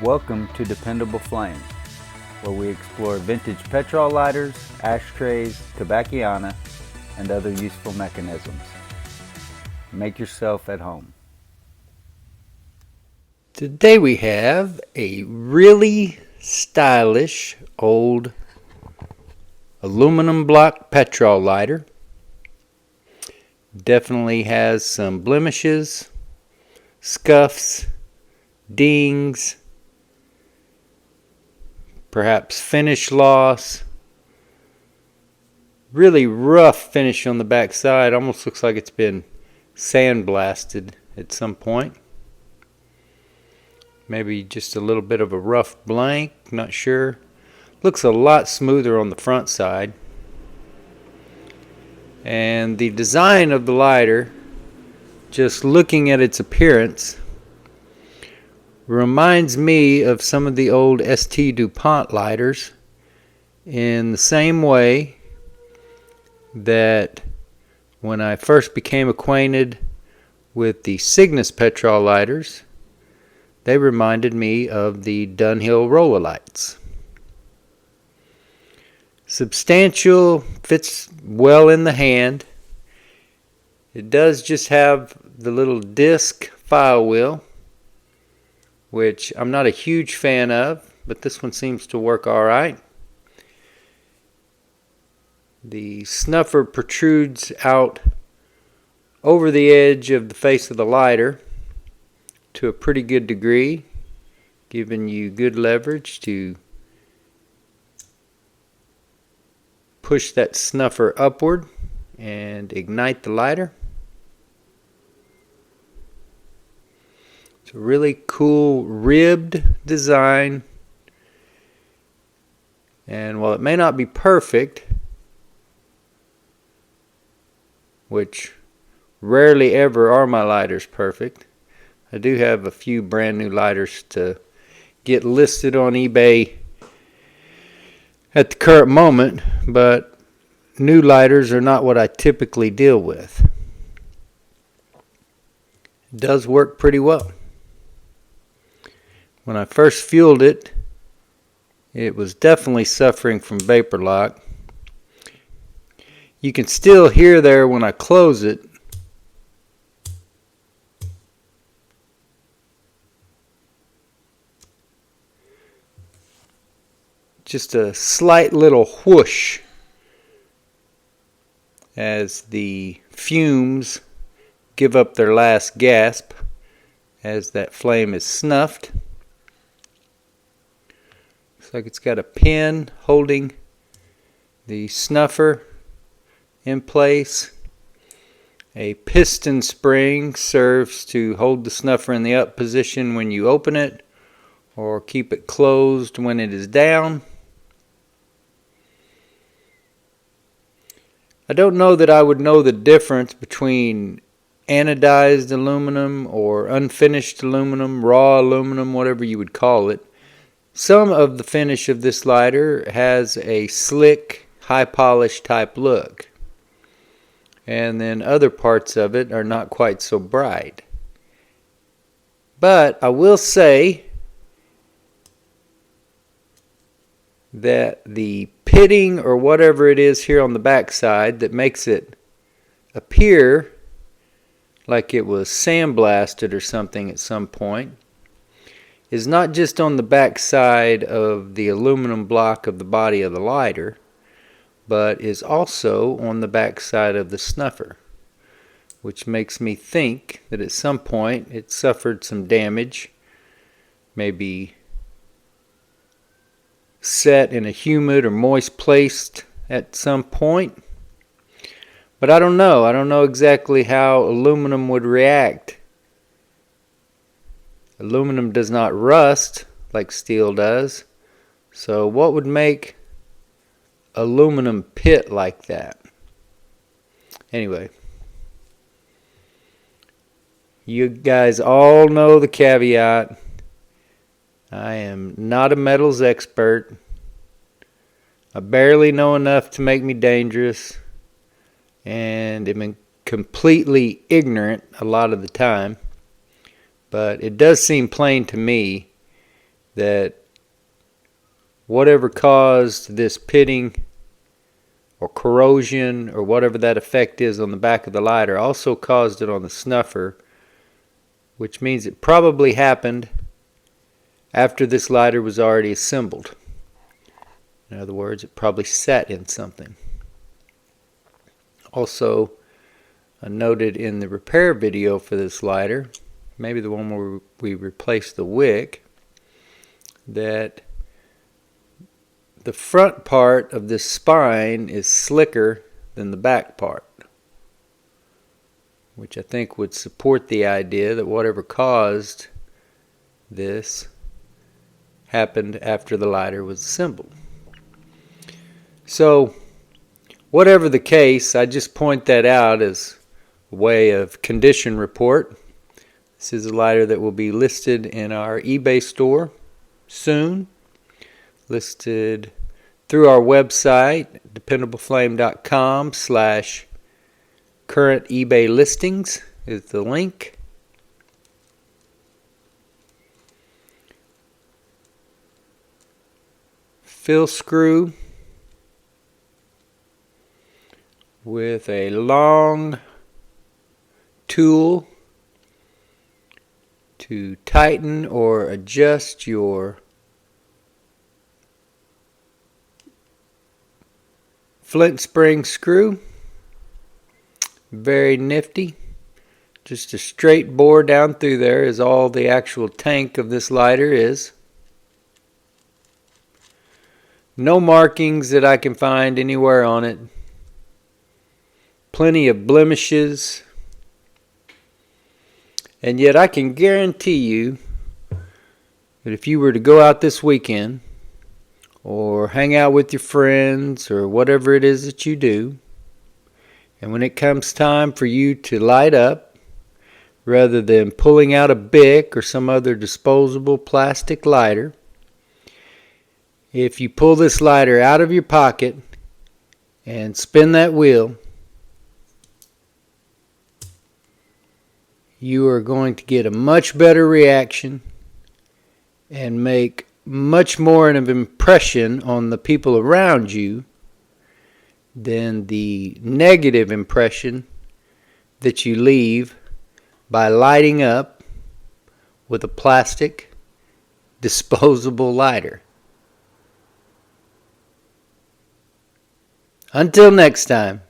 Welcome to Dependable Flame, where we explore vintage petrol lighters, ashtrays, tobacconiana, and other useful mechanisms. Make yourself at home. Today we have a really stylish old aluminum block petrol lighter. Definitely has some blemishes, scuffs, dings, perhaps finish loss. Really rough finish on the back side. Almost looks like it's been sandblasted at some point. Maybe just a little bit of a rough blank, not sure. Looks a lot smoother on the front side. And the design of the lighter, just looking at its appearance, reminds me of some of the old ST DuPont lighters in the same way that when I first became acquainted with the Cygnus petrol lighters, they reminded me of the Dunhill roller lights. Substantial, fits well in the hand. It does just have the little disc file wheel, which I'm not a huge fan of, but this one seems to work alright. The snuffer protrudes out over the edge of the face of the lighter to a pretty good degree, giving you good leverage to push that snuffer upward and ignite the lighter. It's a really cool ribbed design, and while it may not be perfect, which rarely ever are my lighters perfect, I do have a few brand new lighters to get listed on eBay at the current moment, but new lighters are not what I typically deal with. It does work pretty well. When I first fueled it, it was definitely suffering from vapor lock. You can still hear there when I close it just a slight little whoosh as the fumes give up their last gasp as that flame is snuffed. Looks like it's got a pin holding the snuffer in place. A piston spring serves to hold the snuffer in the up position when you open it, or keep it closed when it is down. I don't know that I would know the difference between anodized aluminum or unfinished aluminum, raw aluminum, whatever you would call it. Some of the finish of this lighter has a slick, high polish type look, and then other parts of it are not quite so bright. But I will say that the pitting or whatever it is here on the back side that makes it appear like it was sandblasted or something at some point is not just on the back side of the aluminum block of the body of the lighter, but is also on the back side of the snuffer, which makes me think that at some point it suffered some damage, maybe set in a humid or moist place at some point. But I don't know. I don't know exactly how aluminum would react. Aluminum does not rust like steel does. So what would make aluminum pit like that? Anyway, you guys all know the caveat. I am not a metals expert. I barely know enough to make me dangerous, and am completely ignorant a lot of the time. But it does seem plain to me that whatever caused this pitting or corrosion or whatever that effect is on the back of the lighter also caused it on the snuffer, which means it probably happened after this lighter was already assembled. In other words, it probably sat in something. Also, I noted in the repair video for this lighter, maybe the one where we replaced the wick, that the front part of this spine is slicker than the back part, which I think would support the idea that whatever caused this happened after the lighter was assembled. So, whatever the case, I just point that out as a way of condition report. This is a lighter that will be listed in our eBay store soon, listed through our website, dependableflame.com/current eBay listings is the link. Fill screw with a long tool to tighten or adjust your flint spring screw. Very nifty. Just a straight bore down through there is all the actual tank of this lighter is. No markings that I can find anywhere on it. Plenty of blemishes. And yet I can guarantee you that if you were to go out this weekend or hang out with your friends or whatever it is that you do, and when it comes time for you to light up, rather than pulling out a Bic or some other disposable plastic lighter, if you pull this lighter out of your pocket and spin that wheel, you are going to get a much better reaction and make much more of an impression on the people around you than the negative impression that you leave by lighting up with a plastic disposable lighter. Until next time.